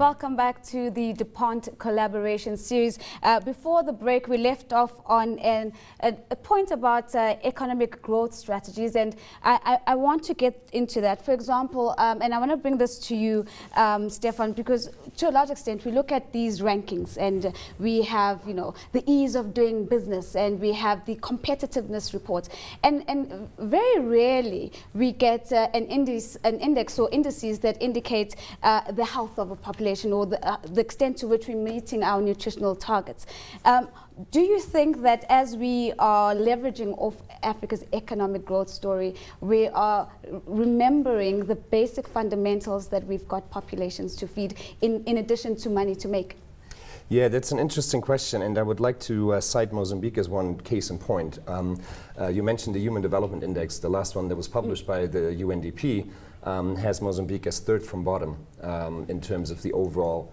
welcome back to the DuPont collaboration series. Before the break, we left off on a point about economic growth strategies, and I want to get into that. For example, and I want to bring this to you, Stefan, because to a large extent we look at these rankings, and we have, you know, the ease of doing business, and we have the competitiveness reports, and very rarely we get an index or indices that indicate the health of a population, or the extent to which we're meeting our nutritional targets. Do you think that as we are leveraging off Africa's economic growth story, we are remembering the basic fundamentals that we've got populations to feed in addition to money to make? Yeah, that's an interesting question, and I would like to cite Mozambique as one case in point. You mentioned the Human Development Index. The last one that was published by the UNDP has Mozambique as third from bottom in terms of the overall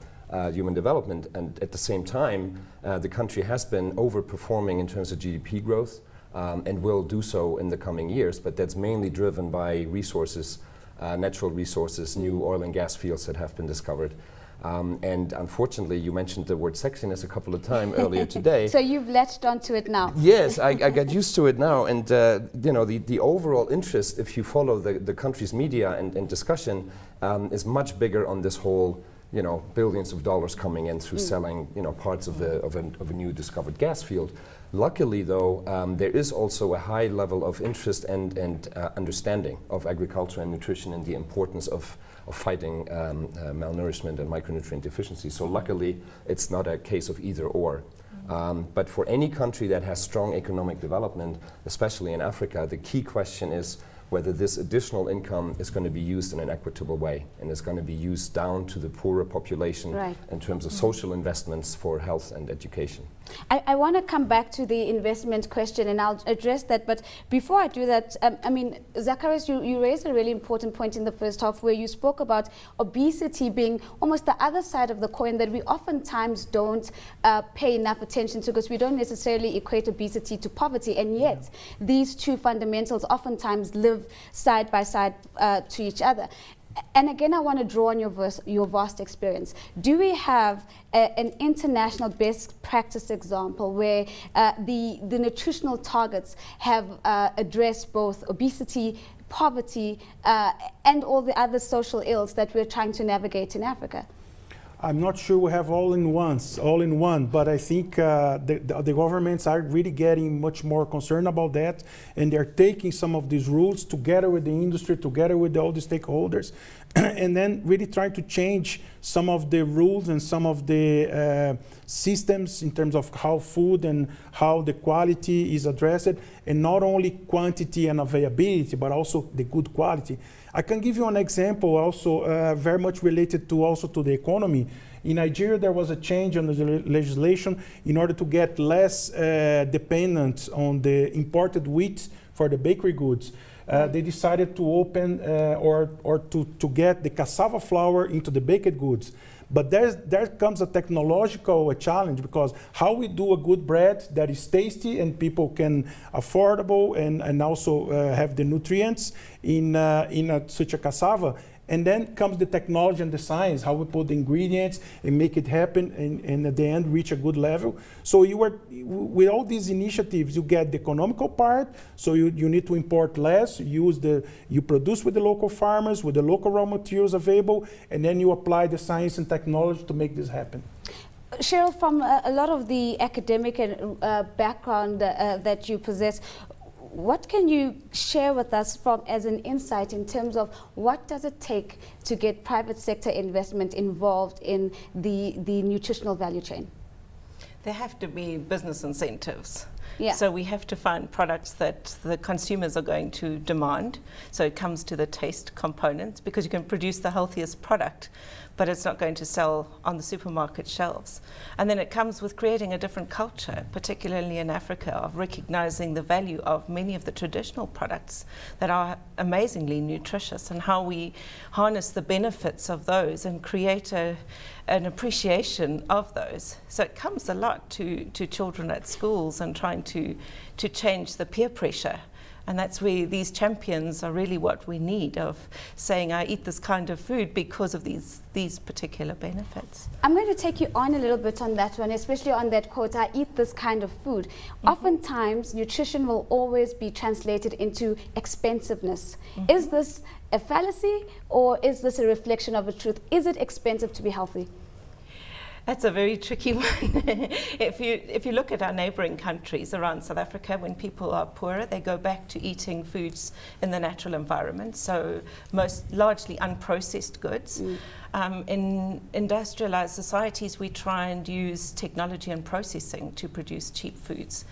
human development, and at the same time the country has been overperforming in terms of GDP growth and will do so in the coming years, but that's mainly driven by resources, natural resources, new oil and gas fields that have been discovered. And unfortunately, you mentioned the word sexiness a couple of times earlier today. So you've latched onto it now. Yes, I got used to it now, and you know, the overall interest, if you follow the country's media and discussion, is much bigger on this whole, you know, billions of dollars coming in through selling, you know, parts of a new discovered gas field. Luckily, though, there is also a high level of interest and understanding of agriculture and nutrition and the importance of fighting malnourishment and micronutrient deficiency. So luckily, it's not a case of either or. But for any country that has strong economic development, especially in Africa, the key question is whether this additional income is going to be used in an equitable way and is going to be used down to the poorer population in terms of social investments for health and education. I want to come back to the investment question, and I'll address that, but before I do that, I mean, Zacharias, you raised a really important point in the first half where you spoke about obesity being almost the other side of the coin that we oftentimes don't pay enough attention to, because we don't necessarily equate obesity to poverty, and yet these two fundamentals oftentimes live side by side to each other. And again, I want to draw on your vast experience. Do we have an international best practice example where the nutritional targets have addressed both obesity, poverty, and all the other social ills that we're trying to navigate in Africa? I'm not sure we have all in one, but I think the governments are really getting much more concerned about that, and they're taking some of these rules together with the industry, together with all the stakeholders, and then really trying to change some of the rules and some of the systems in terms of how food and how the quality is addressed, and not only quantity and availability, but also the good quality. I can give you an example also very much related to the economy. In Nigeria, there was a change in the legislation in order to get less dependent on the imported wheat for the bakery goods. They decided to open or to get the cassava flour into the baked goods. But there comes a technological challenge, because how we do a good bread that is tasty and people can affordable and also have the nutrients in such a cassava. And then comes the technology and the science, how we put the ingredients and make it happen, and at the end reach a good level. So with all these initiatives, you get the economical part, so you need to import less, you produce with the local farmers, with the local raw materials available, and then you apply the science and technology to make this happen. Cheryl, from a lot of the academic and background that you possess, what can you share with us as an insight in terms of what does it take to get private sector investment involved in the nutritional value chain? There have to be business incentives. Yeah. So we have to find products that the consumers are going to demand. So it comes to the taste components, because you can produce the healthiest product, but it's not going to sell on the supermarket shelves. And then it comes with creating a different culture, particularly in Africa, of recognizing the value of many of the traditional products that are amazingly nutritious, and how we harness the benefits of those and create an appreciation of those. So it comes a lot to children at schools, and trying to to change the peer pressure. And that's where these champions are really what we need, of saying, I eat this kind of food because of these particular benefits. I'm going to take you on a little bit on that one, especially on that quote, I eat this kind of food. Oftentimes, nutrition will always be translated into expensiveness. Is this a fallacy, or is this a reflection of the truth? Is it expensive to be healthy? That's a very tricky one. If you look at our neighbouring countries around South Africa, when people are poorer, they go back to eating foods in the natural environment, so largely unprocessed goods. In industrialised societies, we try and use technology and processing to produce cheap foods.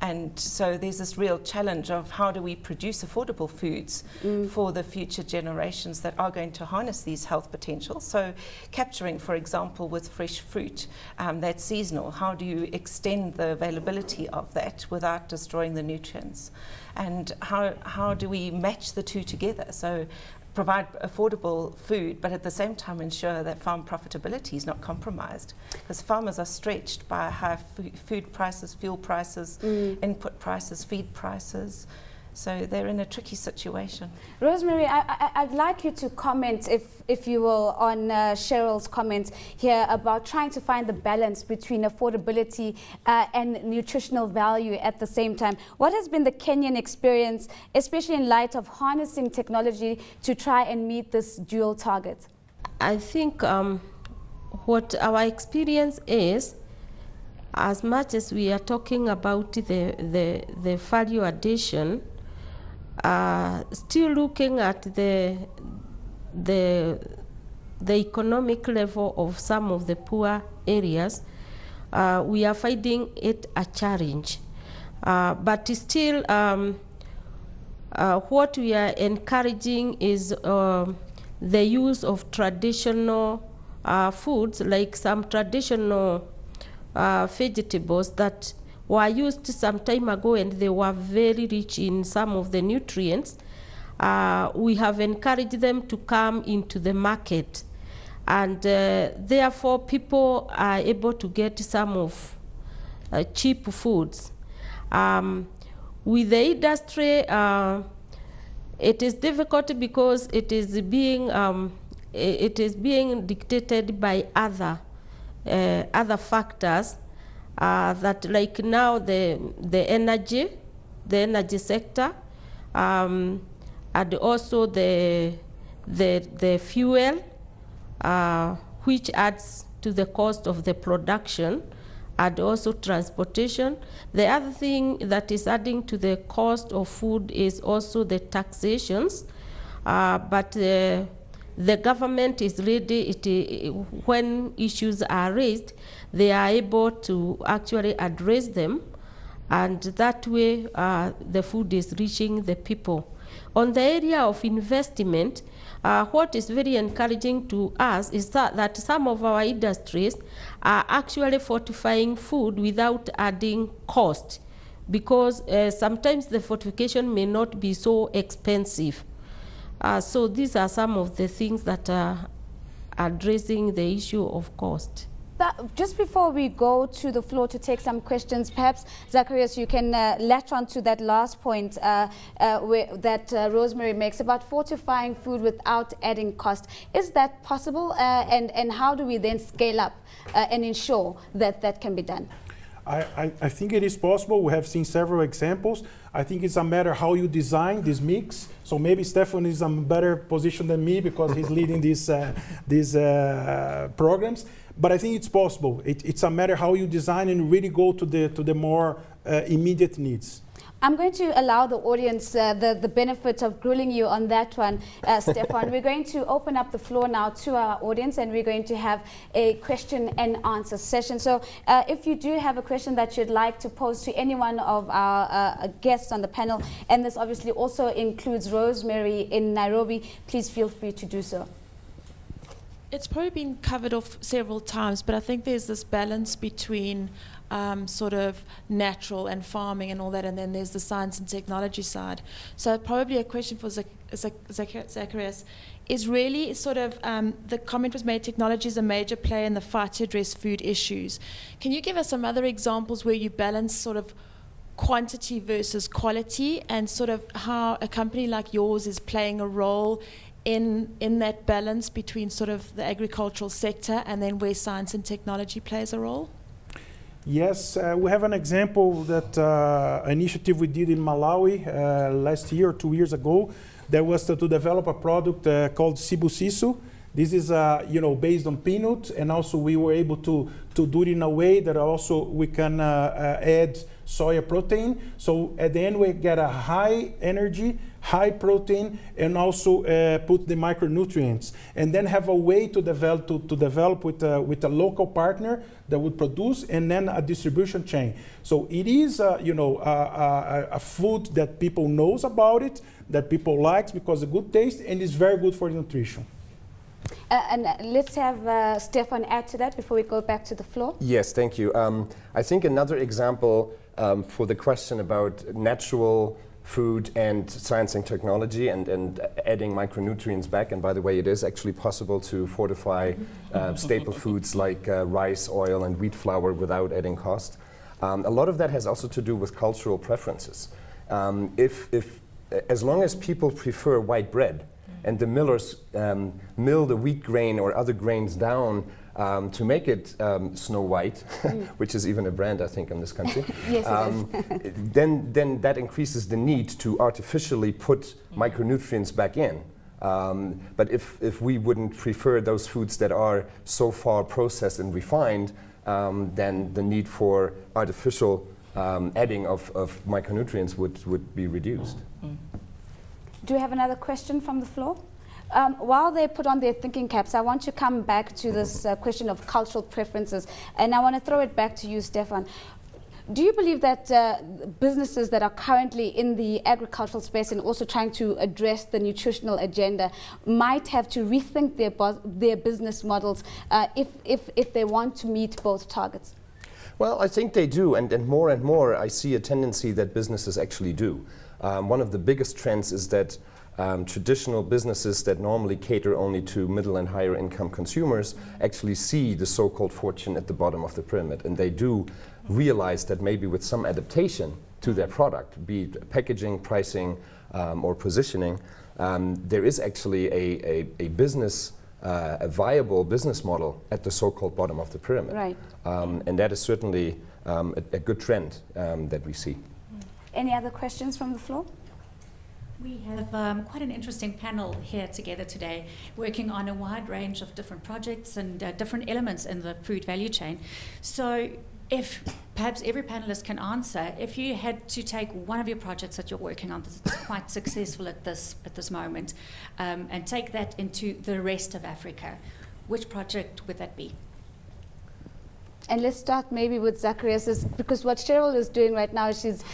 And so there's this real challenge of how do we produce affordable foods for the future generations that are going to harness these health potentials. So capturing, for example, with fresh fruit that's seasonal, how do you extend the availability of that without destroying the nutrients? And how do we match the two together? So provide affordable food, but at the same time ensure that farm profitability is not compromised, because farmers are stretched by high food prices, fuel prices, input prices, feed prices. So they're in a tricky situation. Rosemary, I'd like you to comment, if you will, on Cheryl's comment here about trying to find the balance between affordability and nutritional value at the same time. What has been the Kenyan experience, especially in light of harnessing technology to try and meet this dual target? I think what our experience is, as much as we are talking about the value addition, still looking at the economic level of some of the poor areas, we are finding it a challenge. But still, what we are encouraging is the use of traditional foods, like some traditional vegetables that were used some time ago, and they were very rich in some of the nutrients. We have encouraged them to come into the market, and therefore people are able to get some of cheap foods. With the industry, it is difficult because it is being dictated by other factors. That, like now, the energy sector, and also the fuel, which adds to the cost of the production, and also transportation. The other thing that is adding to the cost of food is also the taxations, but the government is ready, when issues are raised, they are able to actually address them, and that way the food is reaching the people. On the area of investment, what is very encouraging to us is that some of our industries are actually fortifying food without adding cost, because sometimes the fortification may not be so expensive. So these are some of the things that are addressing the issue of cost. Just before we go to the floor to take some questions, perhaps, Zacharias, you can latch on to that last point that Rosemary makes about fortifying food without adding cost. Is that possible? And how do we then scale up and ensure that that can be done? I think it is possible. We have seen several examples. I think it's a matter how you design this mix. So maybe Stefan is in a better position than me because he's leading these programs. But I think it's possible. It's a matter how you design and really go to the more immediate needs. I'm going to allow the audience the benefit of grilling you on that one, Stefan. We're going to open up the floor now to our audience, and we're going to have a question and answer session. So if you do have a question that you'd like to pose to any one of our guests on the panel, and this obviously also includes Rosemary in Nairobi, please feel free to do so. It's probably been covered off several times, but I think there's this balance between sort of natural and farming and all that, and then there's the science and technology side. So probably a question for Zacharias is really sort of, the comment was made, technology is a major player in the fight to address food issues. Can you give us some other examples where you balance sort of quantity versus quality, and sort of how a company like yours is playing a role in that balance between sort of the agricultural sector and then where science and technology plays a role? Yes, we have an example that initiative we did in Malawi last year or 2 years ago. That was to develop a product called Sibu Sisu. This is based on peanut, and also we were able to do it in a way that also we can add soya protein. So at the end we get a high energy, high protein, and also put the micronutrients, and then have a way to develop with a local partner that would produce, and then a distribution chain. So it is a food that people knows about it, that people likes because of good taste, and it's very good for nutrition. And let's have Stefan add to that before we go back to the floor. Yes, thank you. I think another example for the question about natural food and science and technology and adding micronutrients back, and by the way, it is actually possible to fortify staple foods like rice, oil, and wheat flour without adding cost. A lot of that has also to do with cultural preferences. As long as people prefer white bread, and the millers mill the wheat grain or other grains down to make it Snow White, which is even a brand, I think, in this country. Yes, it is. then that increases the need to artificially put micronutrients back in. But if we wouldn't prefer those foods that are so far processed and refined, then the need for artificial adding of micronutrients would be reduced. Do we have another question from the floor? While they put on their thinking caps, I want to come back to this question of cultural preferences, and I want to throw it back to you, Stefan. Do you believe that businesses that are currently in the agricultural space and also trying to address the nutritional agenda might have to rethink their business models if they want to meet both targets? Well, I think they do, and more I see a tendency that businesses actually do. One of the biggest trends is that traditional businesses that normally cater only to middle and higher income consumers actually see the so-called fortune at the bottom of the pyramid, and they do realize that maybe with some adaptation to their product, be it packaging, pricing, or positioning, there is actually a business, a viable business model at the so-called bottom of the pyramid. Right. And that is certainly a good trend that we see. Any other questions from the floor? We have quite an interesting panel here together today, working on a wide range of different projects and different elements in the food value chain. So if perhaps every panelist can answer, if you had to take one of your projects that you're working on that's quite successful at this moment, and take that into the rest of Africa, which project would that be? And let's start maybe with Zacharias, because what Cheryl is doing right now, she's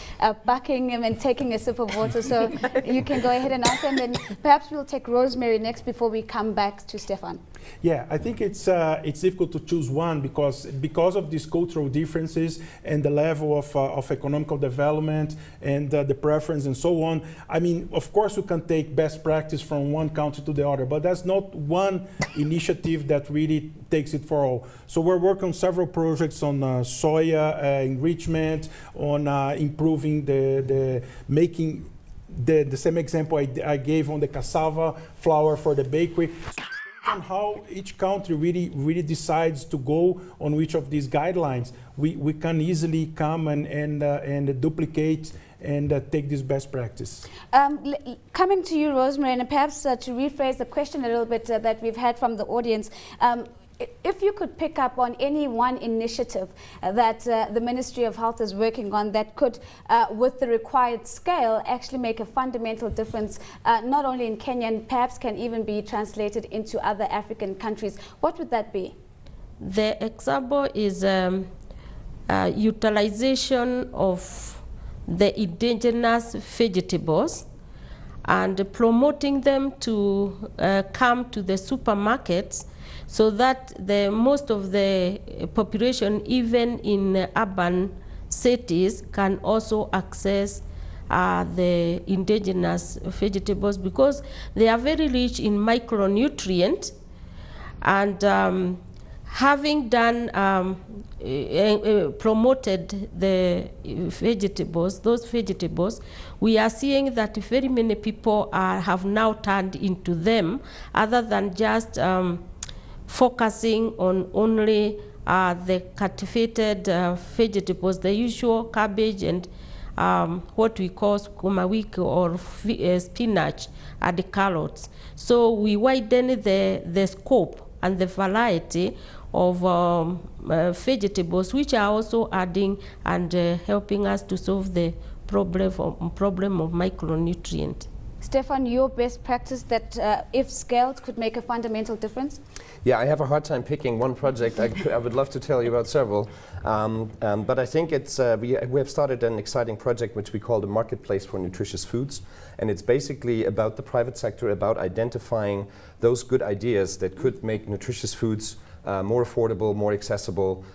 bucking him and taking a sip of water. So you can go ahead and answer, and then perhaps we'll take Rosemary next before we come back to Stefan. Yeah, I think it's difficult to choose one because of these cultural differences and the level of economical development and the preference and so on. I mean, of course, we can take best practice from one country to the other, but that's not one initiative that really takes it for all. So we're working on several projects on soya enrichment, on improving making the same example I gave on the cassava flour for the bakery. On how each country really decides to go on which of these guidelines, we can easily come and duplicate and take this best practice. Coming to you, Rosemary, and perhaps to rephrase the question a little bit that we've had from the audience, if you could pick up on any one initiative that the Ministry of Health is working on that could, with the required scale, actually make a fundamental difference, not only in Kenya, and perhaps can even be translated into other African countries, what would that be? The example is utilization of the indigenous vegetables and promoting them to come to the supermarkets, so that most of the population, even in urban cities, can also access the indigenous vegetables, because they are very rich in micronutrients and having done promoted the vegetables, those vegetables, we are seeing that very many people have now turned into them, other than just focusing on only the cultivated vegetables, the usual cabbage and what we call sukuma wiki or spinach and the carrots. So we widen the scope and the variety of vegetables, which are also adding and helping us to solve the problem of micronutrient. Stefan, your best practice that if scaled could make a fundamental difference? Yeah, I have a hard time picking one project. I would love to tell you about several, but I think it's we have started an exciting project which we call the Marketplace for Nutritious Foods, and it's basically about the private sector, about identifying those good ideas that could make nutritious foods more affordable, more accessible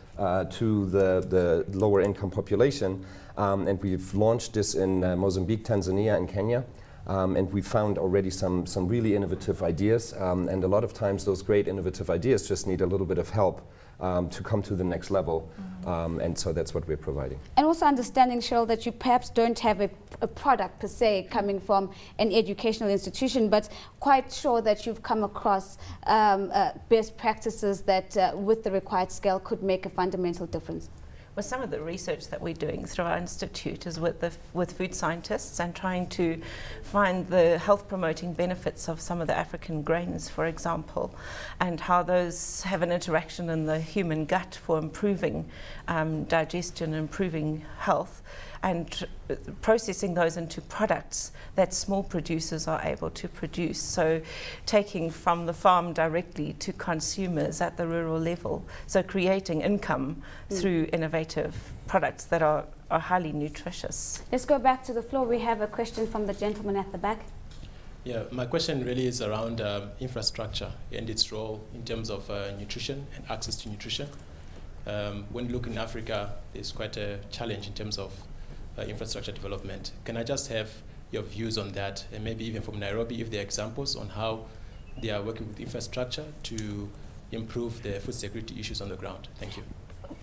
to the lower income population. And we've launched this in Mozambique, Tanzania, and Kenya. And we found already some really innovative ideas, and a lot of times those great innovative ideas just need a little bit of help to come to the next level, and so that's what we're providing. And also understanding, Cheryl, that you perhaps don't have a product per se coming from an educational institution, but quite sure that you've come across best practices that with the required scale could make a fundamental difference. Well, some of the research that we're doing through our institute is with food scientists and trying to find the health promoting benefits of some of the African grains, for example, and how those have an interaction in the human gut for improving digestion, improving health, and processing those into products that small producers are able to produce. So taking from the farm directly to consumers at the rural level. So creating income through innovative products that are highly nutritious. Let's go back to the floor. We have a question from the gentleman at the back. Yeah, my question really is around infrastructure and its role in terms of nutrition and access to nutrition. When you look in Africa, there's quite a challenge in terms of infrastructure development. Can I just have your views on that, and maybe even from Nairobi, if there are examples on how they are working with infrastructure to improve the food security issues on the ground? Thank you.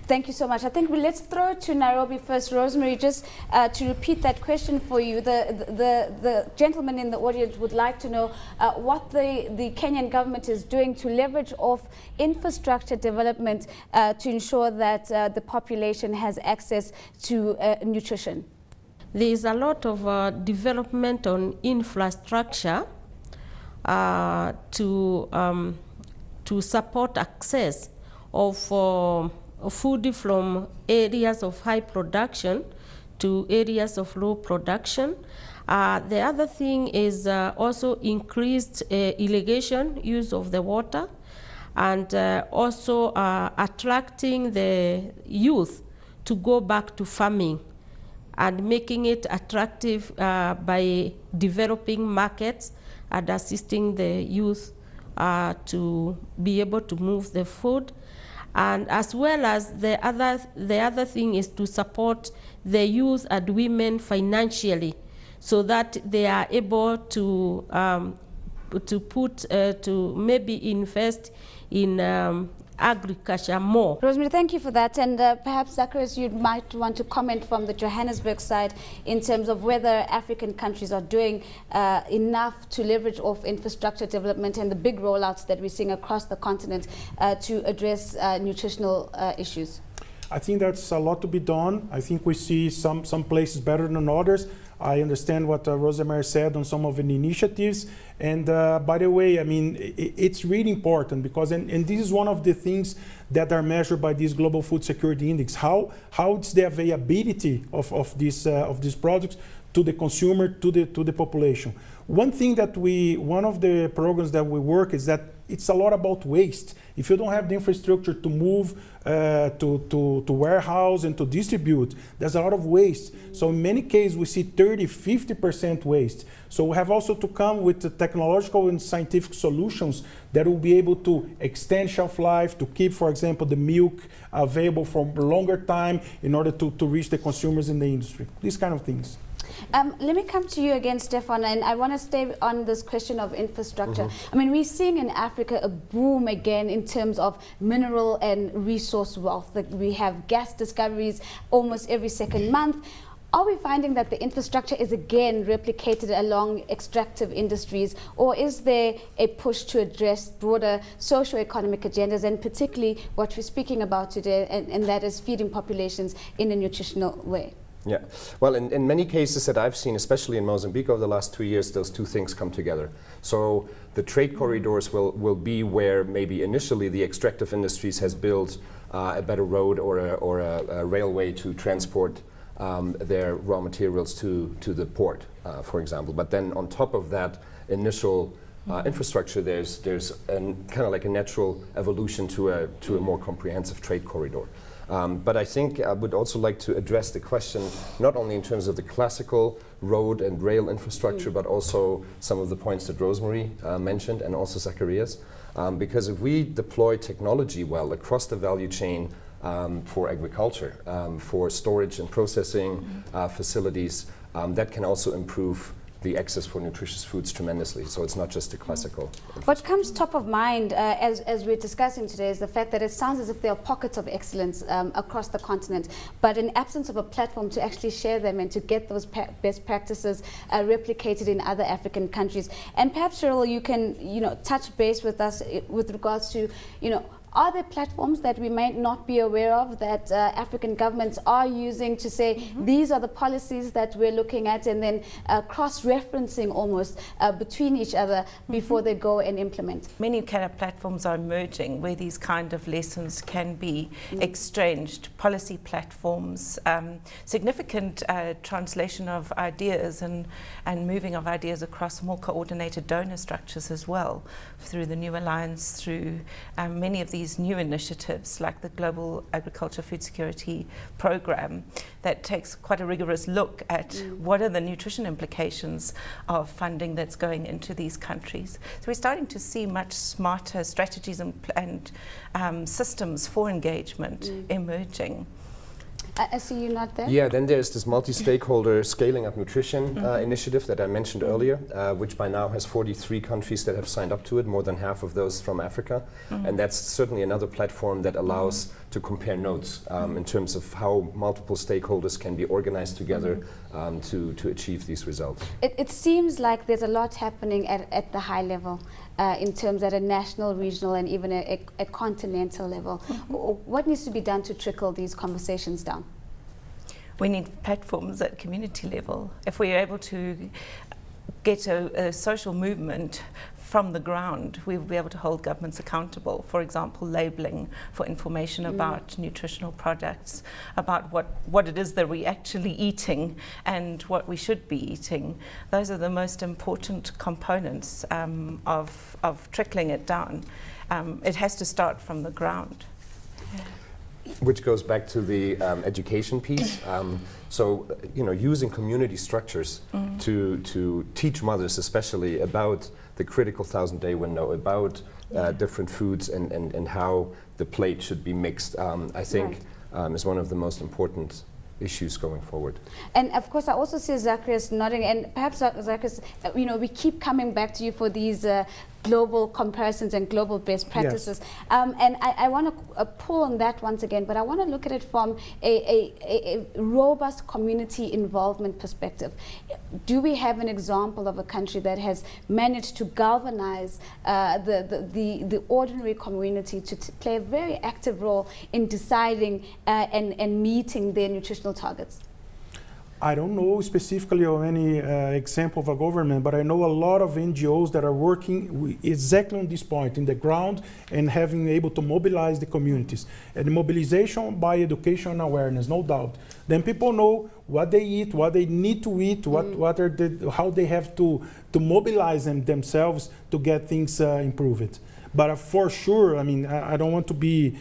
Thank you so much. I think let's throw it to Nairobi first. Rosemary, just to repeat that question for you. The gentleman in the audience would like to know what the Kenyan government is doing to leverage off infrastructure development to ensure that the population has access to nutrition. There is a lot of development on infrastructure to support access of food from areas of high production to areas of low production. The other thing is also increased irrigation use of the water, and also attracting the youth to go back to farming and making it attractive by developing markets and assisting the youth to be able to move the food. And as well as the other thing is to support the youth and women financially, so that they are able to maybe invest in agriculture more. Rosemary, thank you for that. And perhaps, Zacharias, you might want to comment from the Johannesburg side in terms of whether African countries are doing enough to leverage off infrastructure development and the big rollouts that we're seeing across the continent to address nutritional issues. I think that's a lot to be done. I think we see some places better than others. I understand what Rosemary said on some of the initiatives. And by the way, I mean, it's really important because, and this is one of the things that are measured by this Global Food Security Index, how it's the availability of these products to the consumer, to the population. One thing that one of the programs that we work is that it's a lot about waste. If you don't have the infrastructure to move to warehouse and to distribute, there's a lot of waste. So in many cases, we see 30–50% waste. So we have also to come with the technological and scientific solutions that will be able to extend shelf life, to keep, for example, the milk available for a longer time in order to reach the consumers in the industry. These kind of things. Let me come to you again, Stefan, and I want to stay on this question of infrastructure. I mean, we're seeing in Africa a boom again in terms of mineral and resource wealth. Like we have gas discoveries almost every second month. Are we finding that the infrastructure is again replicated along extractive industries, or is there a push to address broader socio-economic agendas, and particularly what we're speaking about today, and that is feeding populations in a nutritional way? Yeah, well, in many cases that I've seen, especially in Mozambique over the last 2 years, those two things come together. So the trade corridors will be where maybe initially the extractive industries has built a better road or a railway to transport their raw materials to the port, for example. But then on top of that initial infrastructure, there's kind of like a natural evolution to a more comprehensive trade corridor. But I think I would also like to address the question not only in terms of the classical road and rail infrastructure, but also some of the points that Rosemary mentioned, and also Zacharias. Because if we deploy technology well across the value chain for agriculture, for storage and processing facilities, that can also improve the access for nutritious foods tremendously. So it's not just the classical. What comes top of mind as we're discussing today is the fact that it sounds as if there are pockets of excellence across the continent, but in absence of a platform to actually share them and to get those best practices replicated in other African countries. And perhaps, Cheryl, you can touch base with us with regards to are there platforms that we might not be aware of that African governments are using to say these are the policies that we're looking at, and then cross-referencing almost between each other before they go and implement? Many kind of platforms are emerging where these kind of lessons can be exchanged. Policy platforms, significant translation of ideas and moving of ideas across more coordinated donor structures as well, through the New Alliance, through many of these new initiatives like the Global Agriculture Food Security Program that takes quite a rigorous look at what are the nutrition implications of funding that's going into these countries. So we're starting to see much smarter strategies and systems for engagement emerging. I see you not there. Yeah, then there's this multi-stakeholder scaling up nutrition initiative that I mentioned earlier, which by now has 43 countries that have signed up to it, more than half of those from Africa. And that's certainly another platform that allows to compare notes in terms of how multiple stakeholders can be organized together to achieve these results. It seems like there's a lot happening at the high level. In terms at a national, regional, and even a continental level. What needs to be done to trickle these conversations down? We need platforms at community level. If we are able to get a social movement from the ground, we will be able to hold governments accountable. For example, labeling for information about nutritional products, about what it is that we're actually eating and what we should be eating. Those are the most important components of trickling it down. It has to start from the ground. Which goes back to the education piece. So, using community structures to teach mothers especially about the critical 1,000-day window, about different foods and how the plate should be mixed, I think is one of the most important issues going forward. And of course, I also see Zacharias nodding, and perhaps Zacharias, we keep coming back to you for these global comparisons and global best practices. Yes. And I want to pull on that once again, but I want to look at it from a robust community involvement perspective. Do we have an example of a country that has managed to galvanize the ordinary community to play a very active role in deciding and meeting their nutritional targets? I don't know specifically of any example of a government, but I know a lot of NGOs that are working exactly on this point, in the ground, and having able to mobilize the communities. And the mobilization by education and awareness, no doubt. Then people know what they eat, what they need to eat, what are how they have to mobilize themselves to get things improved. But for sure, I mean, I don't want to be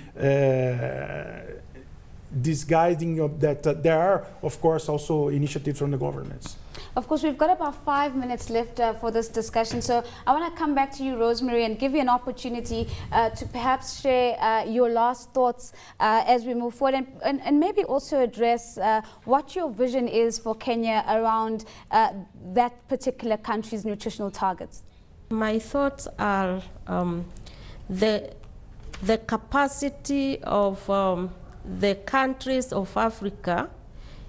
disguising that there are, of course, also initiatives from the governments. Of course, we've got about 5 minutes left for this discussion, so I want to come back to you, Rosemary, and give you an opportunity to perhaps share your last thoughts as we move forward, and maybe also address what your vision is for Kenya around that particular country's nutritional targets. My thoughts are the capacity of the countries of Africa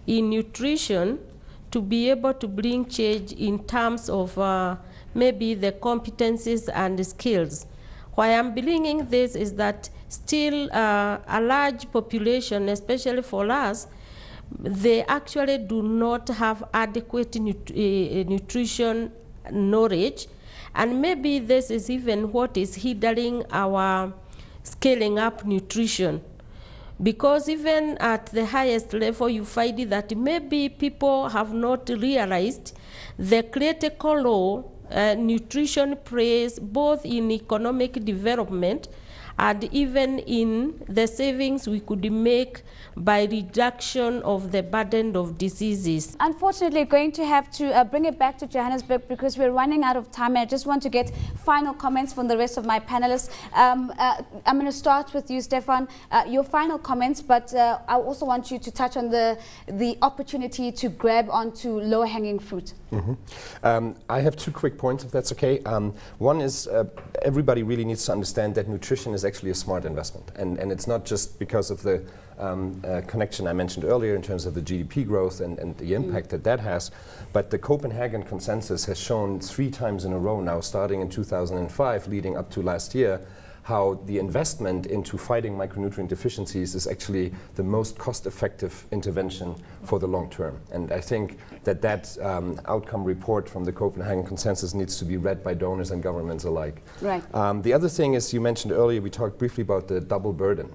in nutrition to be able to bring change in terms of maybe the competencies and skills. Why I'm bringing this is that still a large population, especially for us, they actually do not have adequate nutrition knowledge, and maybe this is even what is hindering our scaling up nutrition. Because even at the highest level, you find that maybe people have not realized the critical role nutrition plays both in economic development and even in the savings we could make by reduction of the burden of diseases. Unfortunately, going to have to bring it back to Johannesburg because we're running out of time. I just want to get final comments from the rest of my panelists. I'm going to start with you, Stefan. Your final comments, but I also want you to touch on the opportunity to grab onto low-hanging fruit. Mm-hmm. I have 2 quick points, if that's okay. One is everybody really needs to understand that nutrition is actually a smart investment, and it's not just because of the connection I mentioned earlier in terms of the GDP growth and the impact that has, but the Copenhagen consensus has shown 3 times in a row now, starting in 2005, leading up to last year, how the investment into fighting micronutrient deficiencies is actually the most cost-effective intervention for the long term. And I think that outcome report from the Copenhagen consensus needs to be read by donors and governments alike. Right. The other thing is, you mentioned earlier, we talked briefly about the double burden.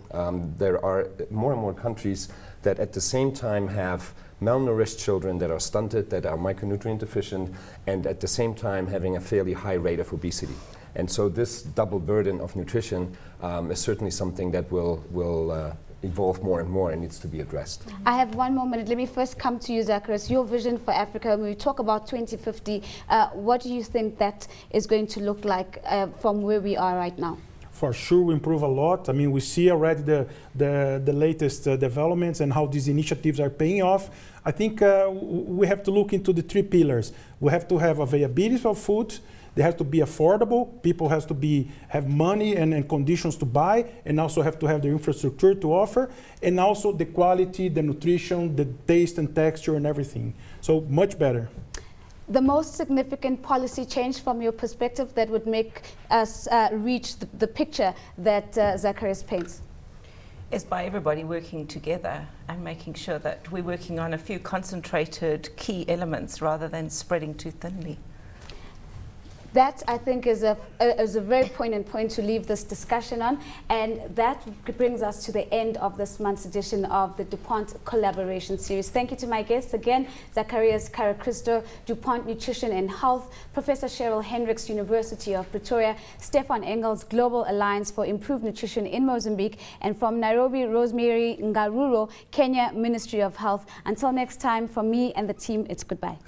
There are more and more countries that at the same time have malnourished children that are stunted, that are micronutrient deficient, and at the same time having a fairly high rate of obesity. And so this double burden of nutrition is certainly something that will evolve more and more and needs to be addressed. I have 1 more minute. Let me first come to you, Zacharias. Your vision for Africa, when we talk about 2050, what do you think that is going to look like from where we are right now? For sure, we improve a lot. I mean, we see already the latest developments and how these initiatives are paying off. I think we have to look into the 3 pillars. We have to have availability of food. They have to be affordable. People have to have money and conditions to buy, and also have to have the infrastructure to offer, and also the quality, the nutrition, the taste and texture and everything. So much better. The most significant policy change from your perspective that would make us reach the picture that Zacharias paints? Is by everybody working together and making sure that we're working on a few concentrated key elements rather than spreading too thinly. That, I think, is a very poignant point to leave this discussion on, and that brings us to the end of this month's edition of the DuPont Collaboration Series. Thank you to my guests again, Zacharias Karacristo, DuPont Nutrition and Health, Professor Cheryl Hendricks, University of Pretoria, Stefan Engels, Global Alliance for Improved Nutrition in Mozambique, and from Nairobi, Rosemary Ngaruro, Kenya Ministry of Health. Until next time, from me and the team, it's goodbye.